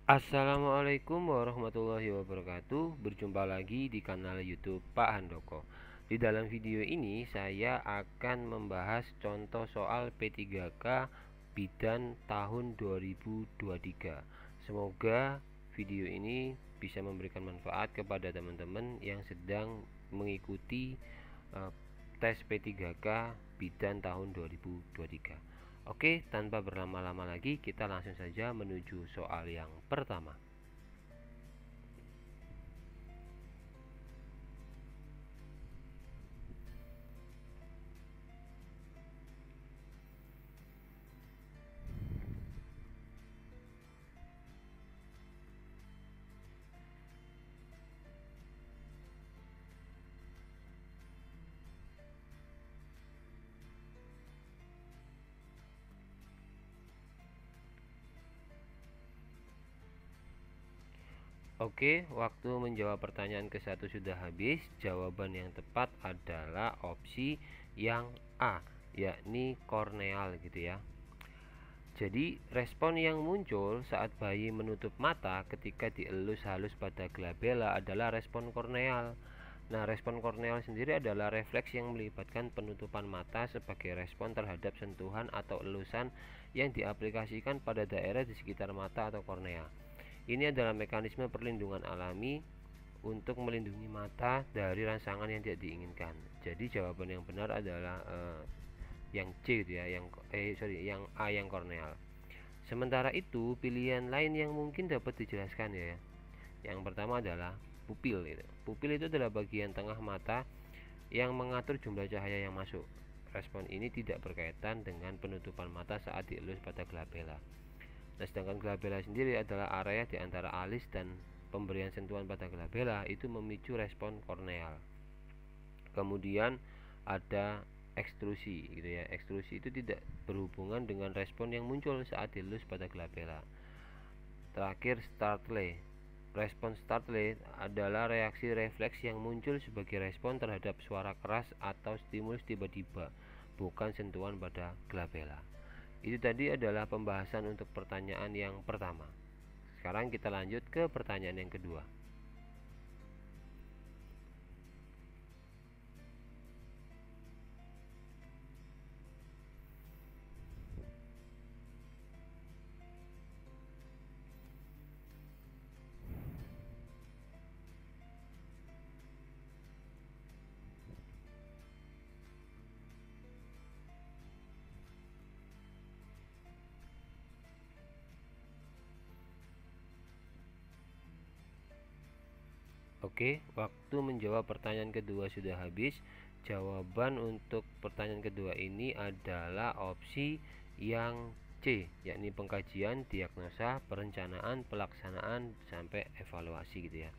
Assalamualaikum warahmatullahi wabarakatuh. Berjumpa lagi di kanal YouTube Pak Handoko. Di dalam video ini saya akan membahas contoh soal P3K bidan tahun 2023. Semoga video ini bisa memberikan manfaat kepada teman-teman yang sedang mengikuti tes P3K bidan tahun 2023. Oke, tanpa berlama-lama lagi kita langsung saja menuju soal yang pertama. Oke, waktu menjawab pertanyaan ke-1 sudah habis. Jawaban yang tepat adalah opsi yang A, yakni korneal gitu ya. Jadi, respon yang muncul saat bayi menutup mata ketika dielus halus pada glabella adalah respon korneal. Nah, respon korneal sendiri adalah refleks yang melibatkan penutupan mata sebagai respon terhadap sentuhan atau elusan yang diaplikasikan pada daerah di sekitar mata atau kornea. Ini adalah mekanisme perlindungan alami untuk melindungi mata dari rangsangan yang tidak diinginkan. Jadi jawaban yang benar adalah yang C gitu ya, yang A, yang korneal. Sementara itu, pilihan lain yang mungkin dapat dijelaskan ya. Yang pertama adalah pupil gitu. Pupil itu adalah bagian tengah mata yang mengatur jumlah cahaya yang masuk. Respon ini tidak berkaitan dengan penutupan mata saat dielus pada glabella. Nah, sedangkan glabella sendiri adalah area di antara alis dan pemberian sentuhan pada glabella itu memicu respon korneal. Kemudian ada ekstrusi gitu ya. Ekstrusi itu tidak berhubungan dengan respon yang muncul saat dilus pada glabella. Terakhir, startle. Respon startle adalah reaksi refleks yang muncul sebagai respon terhadap suara keras atau stimulus tiba-tiba, bukan sentuhan pada glabella. Itu tadi adalah pembahasan untuk pertanyaan yang pertama. Sekarang kita lanjut ke pertanyaan yang kedua. Oke, waktu menjawab pertanyaan kedua sudah habis. Jawaban untuk pertanyaan kedua ini adalah opsi yang C, yakni pengkajian, diagnosa, perencanaan, pelaksanaan, sampai evaluasi gitu ya.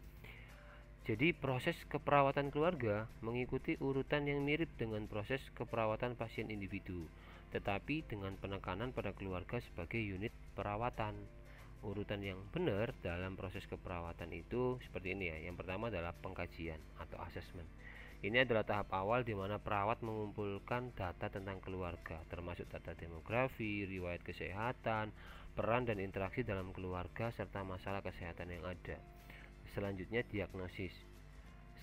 Jadi proses keperawatan keluarga mengikuti urutan yang mirip dengan proses keperawatan pasien individu, tetapi dengan penekanan pada keluarga sebagai unit perawatan. Urutan yang benar dalam proses keperawatan itu seperti ini ya. Yang pertama adalah pengkajian atau assessment. Ini adalah tahap awal di mana perawat mengumpulkan data tentang keluarga, termasuk data demografi, riwayat kesehatan, peran dan interaksi dalam keluarga, serta masalah kesehatan yang ada. Selanjutnya diagnosis.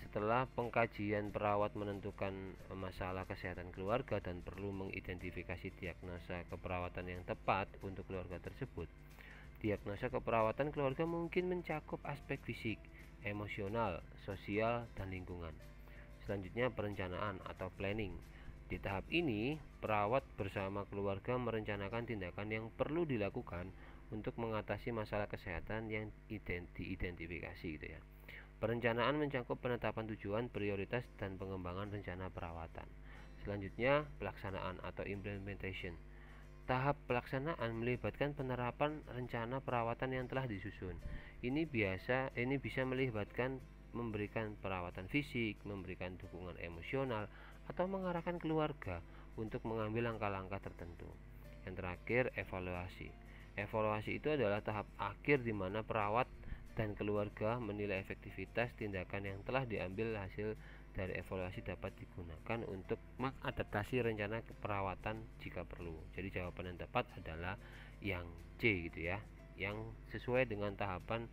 Setelah pengkajian, perawat menentukan masalah kesehatan keluarga dan perlu mengidentifikasi diagnosa keperawatan yang tepat untuk keluarga tersebut. Diagnosa keperawatan keluarga mungkin mencakup aspek fisik, emosional, sosial, dan lingkungan. Selanjutnya perencanaan atau planning. Di tahap ini, perawat bersama keluarga merencanakan tindakan yang perlu dilakukan untuk mengatasi masalah kesehatan yang diidentifikasi gitu ya. Perencanaan mencakup penetapan tujuan, prioritas, dan pengembangan rencana perawatan. Selanjutnya, pelaksanaan atau implementation. Tahap pelaksanaan melibatkan penerapan rencana perawatan yang telah disusun. Ini bisa melibatkan memberikan perawatan fisik, memberikan dukungan emosional, atau mengarahkan keluarga untuk mengambil langkah-langkah tertentu. Yang terakhir, evaluasi. Evaluasi itu adalah tahap akhir di mana perawat dan keluarga menilai efektivitas tindakan yang telah diambil. Hasil dari evaluasi dapat digunakan untuk mengadaptasi rencana perawatan jika perlu. Jadi jawaban yang tepat adalah yang C gitu ya. yang sesuai dengan tahapan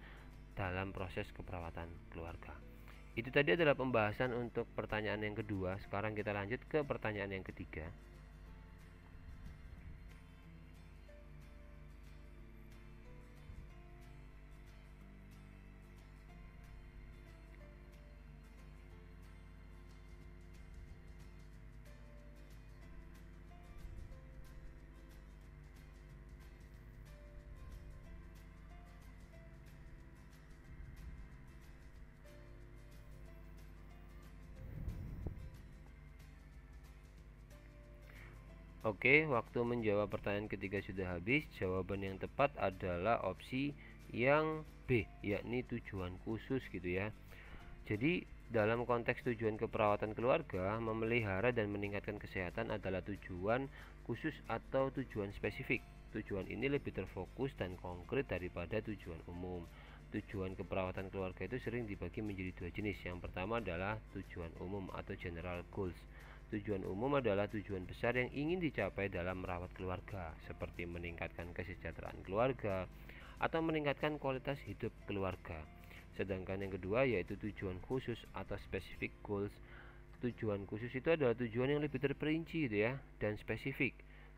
dalam proses keperawatan keluarga. Itu tadi adalah pembahasan untuk pertanyaan yang kedua. Sekarang kita lanjut ke pertanyaan yang ketiga. Oke, waktu menjawab pertanyaan ketiga sudah habis. Jawaban yang tepat adalah opsi yang B, yakni tujuan khusus gitu ya. Jadi dalam konteks tujuan keperawatan keluarga, memelihara dan meningkatkan kesehatan adalah tujuan khusus atau tujuan spesifik. Tujuan ini lebih terfokus dan konkret daripada tujuan umum. Tujuan keperawatan keluarga itu sering dibagi menjadi dua jenis. Yang pertama adalah tujuan umum atau general goals. Tujuan umum adalah tujuan besar yang ingin dicapai dalam merawat keluarga, seperti meningkatkan kesejahteraan keluarga atau meningkatkan kualitas hidup keluarga. Sedangkan yang kedua yaitu tujuan khusus atau specific goals. Tujuan khusus itu adalah tujuan yang lebih terperinci gitu ya, dan spesifik,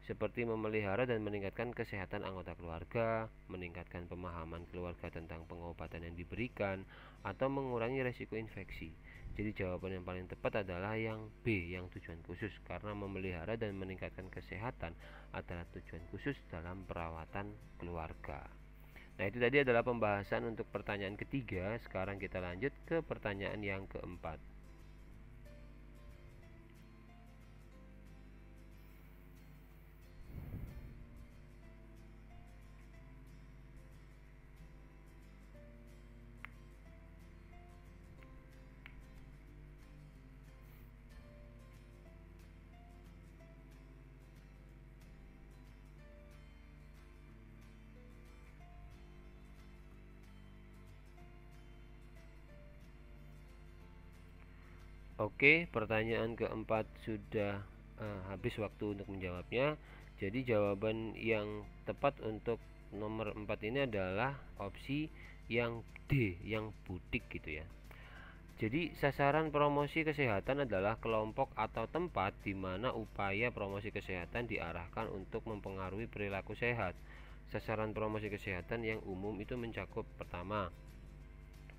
seperti memelihara dan meningkatkan kesehatan anggota keluarga, meningkatkan pemahaman keluarga tentang pengobatan yang diberikan, atau mengurangi resiko infeksi. Jadi jawaban yang paling tepat adalah yang B, yang tujuan khusus, karena memelihara dan meningkatkan kesehatan adalah tujuan khusus dalam perawatan keluarga. Nah, itu tadi adalah pembahasan untuk pertanyaan ketiga. Sekarang kita lanjut ke pertanyaan yang keempat. Oke, pertanyaan keempat sudah habis waktu untuk menjawabnya. Jadi jawaban yang tepat untuk nomor 4 ini adalah opsi yang D, yang butik gitu ya. Jadi sasaran promosi kesehatan adalah kelompok atau tempat di mana upaya promosi kesehatan diarahkan untuk mempengaruhi perilaku sehat. Sasaran promosi kesehatan yang umum itu mencakup pertama,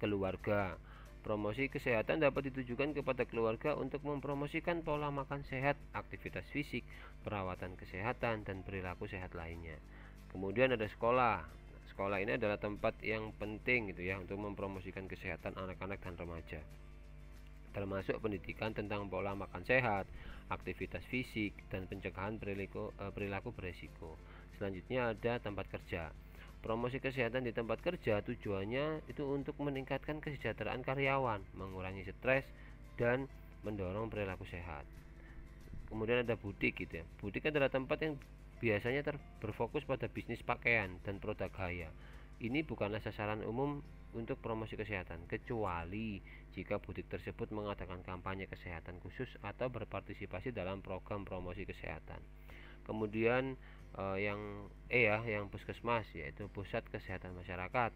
keluarga. Promosi kesehatan dapat ditujukan kepada keluarga untuk mempromosikan pola makan sehat, aktivitas fisik, perawatan kesehatan, dan perilaku sehat lainnya. Kemudian ada sekolah. Sekolah ini adalah tempat yang penting gitu ya untuk mempromosikan kesehatan anak-anak dan remaja, termasuk pendidikan tentang pola makan sehat, aktivitas fisik, dan pencegahan perilaku beresiko. Selanjutnya ada tempat kerja. Promosi kesehatan di tempat kerja tujuannya itu untuk meningkatkan kesejahteraan karyawan, mengurangi stres, dan mendorong perilaku sehat. Kemudian ada butik gitu ya. Butik adalah tempat yang biasanya berfokus pada bisnis pakaian dan produk gaya. Ini bukanlah sasaran umum untuk promosi kesehatan, kecuali jika butik tersebut mengadakan kampanye kesehatan khusus atau berpartisipasi dalam program promosi kesehatan. Kemudian yang E ya, yang puskesmas, yaitu pusat kesehatan masyarakat.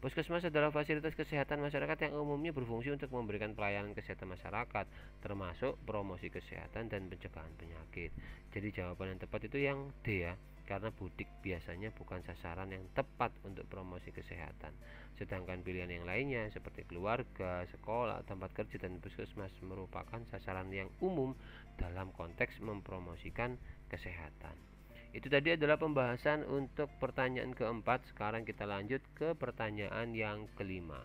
Puskesmas adalah fasilitas kesehatan masyarakat yang umumnya berfungsi untuk memberikan pelayanan kesehatan masyarakat, termasuk promosi kesehatan dan pencegahan penyakit. Jadi jawaban yang tepat itu yang D ya, karena butik biasanya bukan sasaran yang tepat untuk promosi kesehatan. Sedangkan pilihan yang lainnya seperti keluarga, sekolah, tempat kerja, dan puskesmas merupakan sasaran yang umum dalam konteks mempromosikan kesehatan. Itu tadi adalah pembahasan untuk pertanyaan keempat. Sekarang kita lanjut ke pertanyaan yang kelima.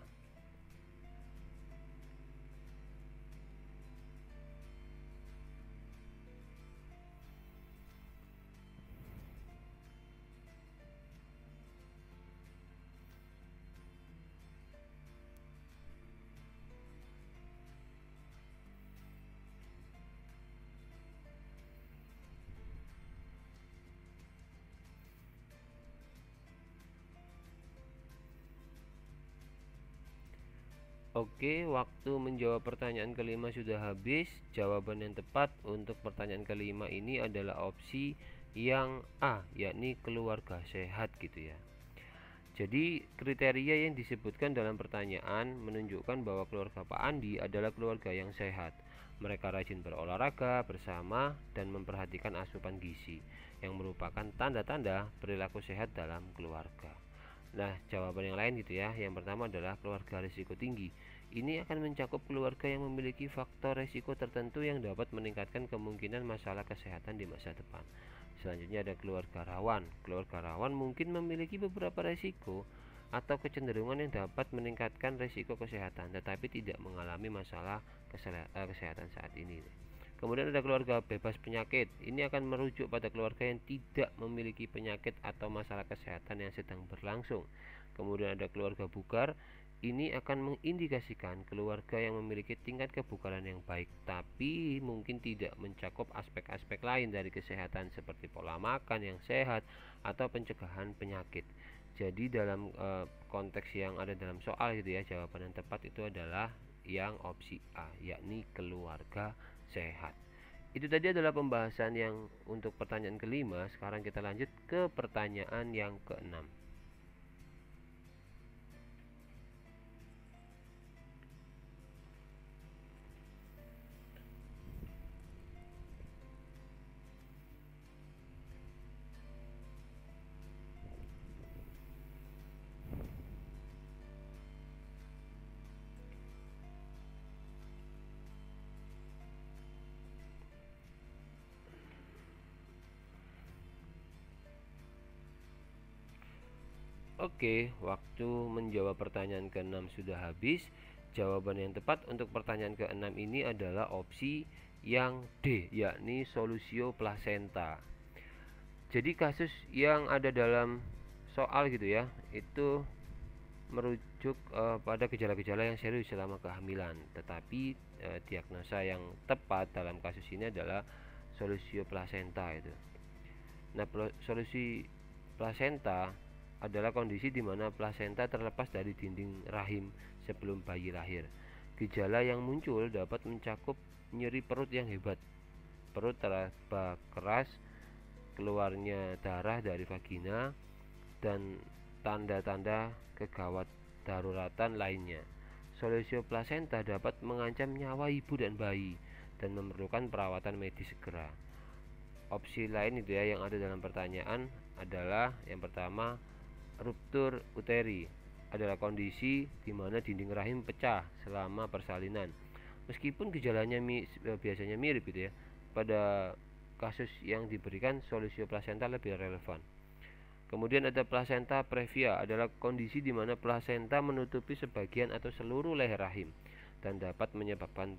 Oke, waktu menjawab pertanyaan kelima sudah habis. Jawaban yang tepat untuk pertanyaan kelima ini adalah opsi yang A, yakni keluarga sehat gitu ya. Jadi kriteria yang disebutkan dalam pertanyaan menunjukkan bahwa keluarga Pak Andi adalah keluarga yang sehat. Mereka rajin berolahraga bersama dan memperhatikan asupan gizi, yang merupakan tanda-tanda perilaku sehat dalam keluarga. Nah, jawaban yang lain gitu ya. Yang pertama adalah keluarga risiko tinggi. Ini akan mencakup keluarga yang memiliki faktor risiko tertentu yang dapat meningkatkan kemungkinan masalah kesehatan di masa depan. Selanjutnya ada keluarga rawan. Keluarga rawan mungkin memiliki beberapa risiko atau kecenderungan yang dapat meningkatkan risiko kesehatan, tetapi tidak mengalami masalah kesehatan saat ini. Kemudian ada keluarga bebas penyakit. Ini akan merujuk pada keluarga yang tidak memiliki penyakit atau masalah kesehatan yang sedang berlangsung. Kemudian ada keluarga bugar. Ini akan mengindikasikan keluarga yang memiliki tingkat kebugaran yang baik, tapi mungkin tidak mencakup aspek-aspek lain dari kesehatan seperti pola makan yang sehat atau pencegahan penyakit. Jadi dalam konteks yang ada dalam soal gitu ya, jawaban yang tepat itu adalah yang opsi A, yakni keluarga sehat. Itu tadi adalah pembahasan yang untuk pertanyaan kelima. Sekarang kita lanjut ke pertanyaan yang keenam. Oke, waktu menjawab pertanyaan ke-6 sudah habis. Jawaban yang tepat untuk pertanyaan ke-6 ini adalah opsi yang D, yakni solusio placenta. Jadi kasus yang ada dalam soal gitu ya, itu merujuk pada gejala-gejala yang serius selama kehamilan. Tetapi diagnosa yang tepat dalam kasus ini adalah solusio placenta itu. Nah, solusi placenta adalah kondisi di mana plasenta terlepas dari dinding rahim sebelum bayi lahir. Gejala yang muncul dapat mencakup nyeri perut yang hebat, perut terasa keras, keluarnya darah dari vagina, dan tanda-tanda kegawat daruratan lainnya. Solusio placenta dapat mengancam nyawa ibu dan bayi dan memerlukan perawatan medis segera. Opsi lain itu ya yang ada dalam pertanyaan adalah yang pertama, ruptur uteri adalah kondisi di mana dinding rahim pecah selama persalinan. Meskipun gejalanya biasanya mirip gitu ya, pada kasus yang diberikan solusio placenta lebih relevan. Kemudian ada placenta previa, adalah kondisi di mana plasenta menutupi sebagian atau seluruh leher rahim dan dapat menyebabkan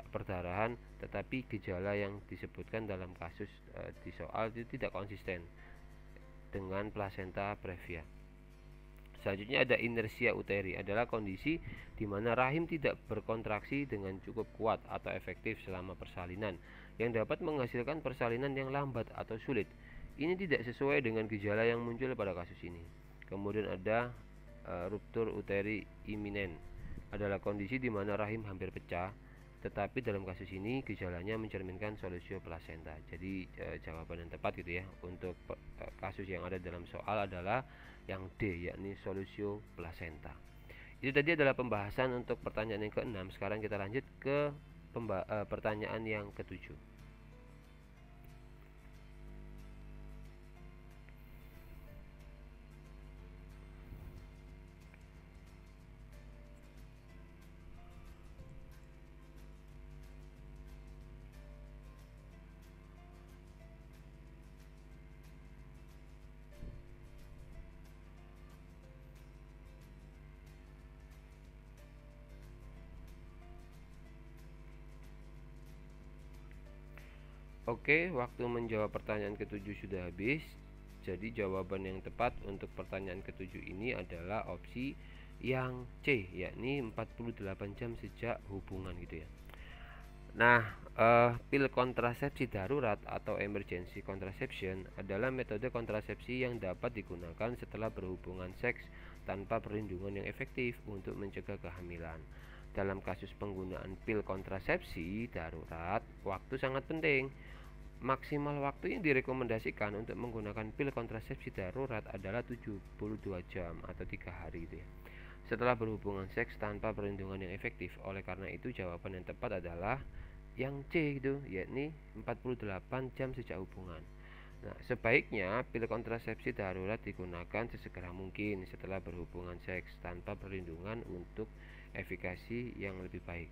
perdarahan, tetapi gejala yang disebutkan dalam kasus di soal itu tidak konsisten dengan plasenta previa. Selanjutnya ada inersia uteri, adalah kondisi di mana rahim tidak berkontraksi dengan cukup kuat atau efektif selama persalinan, yang dapat menghasilkan persalinan yang lambat atau sulit. Ini tidak sesuai dengan gejala yang muncul pada kasus ini. Kemudian ada ruptur uteri iminen, adalah kondisi di mana rahim hampir pecah, tetapi dalam kasus ini gejalanya mencerminkan solusio placenta. Jadi jawaban yang tepat gitu ya untuk kasus yang ada dalam soal adalah yang D, yakni solusio placenta. Itu tadi adalah pembahasan untuk pertanyaan yang ke-6. Sekarang kita lanjut ke pertanyaan yang ke-7. Oke, waktu menjawab pertanyaan ke-7 sudah habis. Jadi jawaban yang tepat untuk pertanyaan ke-7 ini adalah opsi yang C, yakni 48 jam sejak hubungan gitu ya. Nah, pil kontrasepsi darurat atau emergency contraception adalah metode kontrasepsi yang dapat digunakan setelah berhubungan seks tanpa perlindungan yang efektif untuk mencegah kehamilan. Dalam kasus penggunaan pil kontrasepsi darurat, waktu sangat penting. Maksimal waktu yang direkomendasikan untuk menggunakan pil kontrasepsi darurat adalah 72 jam atau 3 hari gitu ya, setelah berhubungan seks tanpa perlindungan yang efektif. Oleh karena itu jawaban yang tepat adalah yang C gitu, yakni 48 jam sejak hubungan. Nah, sebaiknya pil kontrasepsi darurat digunakan sesegera mungkin setelah berhubungan seks tanpa perlindungan untuk efikasi yang lebih baik.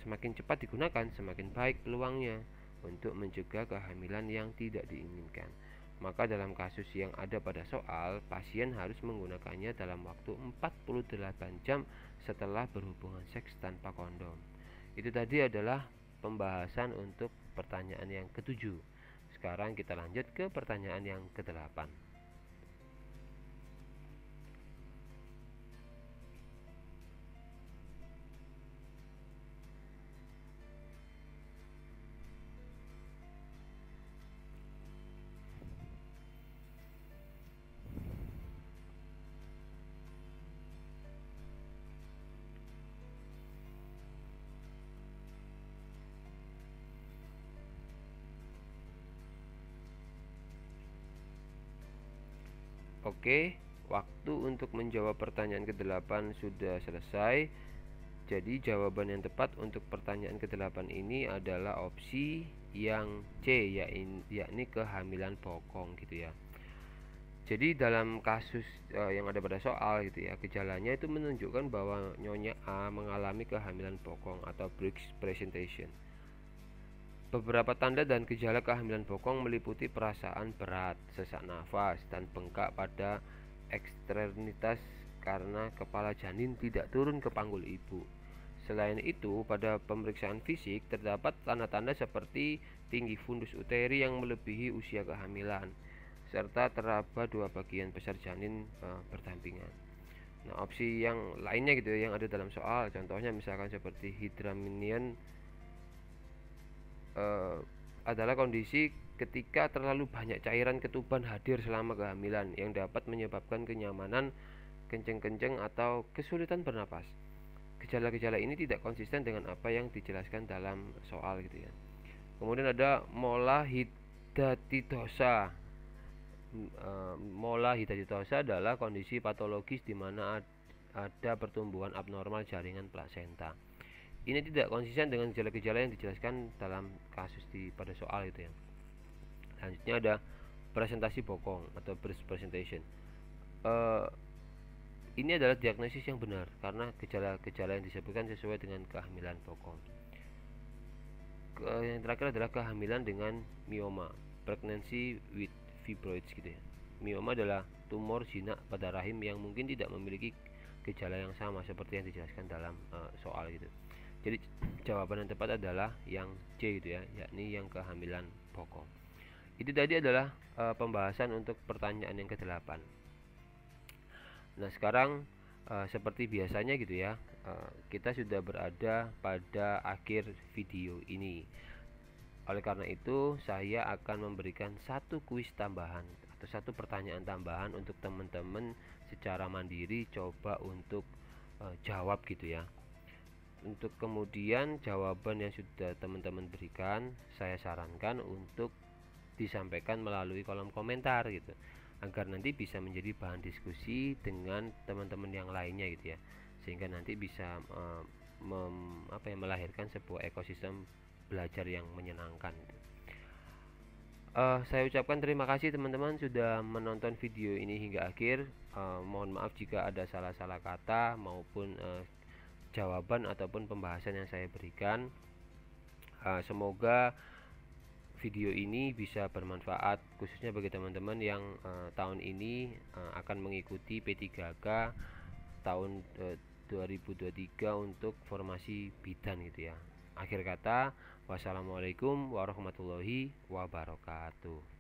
Semakin cepat digunakan, semakin baik peluangnya untuk mencegah kehamilan yang tidak diinginkan. Maka dalam kasus yang ada pada soal, pasien harus menggunakannya dalam waktu 48 jam setelah berhubungan seks tanpa kondom. Itu tadi adalah pembahasan untuk pertanyaan yang ketujuh. Sekarang kita lanjut ke pertanyaan yang kedelapan. Oke, waktu untuk menjawab pertanyaan ke-8 sudah selesai. Jadi jawaban yang tepat untuk pertanyaan ke-8 ini adalah opsi yang C, yakni kehamilan bokong gitu ya. Jadi dalam kasus yang ada pada soal gitu ya, gejalanya itu menunjukkan bahwa Nyonya A mengalami kehamilan bokong atau breech presentation. Beberapa tanda dan gejala kehamilan bokong meliputi perasaan berat, sesak nafas, dan bengkak pada ekstremitas karena kepala janin tidak turun ke panggul ibu. Selain itu, pada pemeriksaan fisik terdapat tanda-tanda seperti tinggi fundus uteri yang melebihi usia kehamilan, serta teraba dua bagian besar janin berdampingan. Nah, opsi yang lainnya gitu yang ada dalam soal, contohnya misalkan seperti hidraminian adalah kondisi ketika terlalu banyak cairan ketuban hadir selama kehamilan yang dapat menyebabkan kenyamanan, kenceng-kenceng, atau kesulitan bernapas. Gejala-gejala ini tidak konsisten dengan apa yang dijelaskan dalam soal gitu ya. Kemudian ada mola hidatidosa. Mola hidatidosa adalah kondisi patologis di mana ada pertumbuhan abnormal jaringan plasenta. Ini tidak konsisten dengan gejala-gejala yang dijelaskan dalam kasus pada soal itu ya. Selanjutnya ada presentasi bokong atau breast presentation. Ini adalah diagnosis yang benar karena gejala-gejala yang disebutkan sesuai dengan kehamilan bokong. Yang terakhir adalah kehamilan dengan mioma, pregnancy with fibroids gitu ya. Mioma adalah tumor jinak pada rahim yang mungkin tidak memiliki gejala yang sama seperti yang dijelaskan dalam soal gitu. Jadi jawaban yang tepat adalah yang C gitu ya, yakni yang kehamilan bokong. Itu tadi adalah pembahasan untuk pertanyaan yang ke-8. Nah, sekarang seperti biasanya gitu ya, kita sudah berada pada akhir video ini. Oleh karena itu, saya akan memberikan satu kuis tambahan atau satu pertanyaan tambahan untuk teman-teman secara mandiri coba untuk jawab gitu ya. Untuk kemudian jawaban yang sudah teman-teman berikan, saya sarankan untuk disampaikan melalui kolom komentar gitu, agar nanti bisa menjadi bahan diskusi dengan teman-teman yang lainnya gitu ya, sehingga nanti bisa melahirkan sebuah ekosistem belajar yang menyenangkan gitu. Saya ucapkan terima kasih teman-teman sudah menonton video ini hingga akhir. Mohon maaf jika ada salah-salah kata maupun jawaban ataupun pembahasan yang saya berikan. Semoga video ini bisa bermanfaat khususnya bagi teman-teman yang tahun ini akan mengikuti P3K tahun 2023 untuk formasi bidan gitu ya. Akhir kata, wassalamualaikum warahmatullahi wabarakatuh.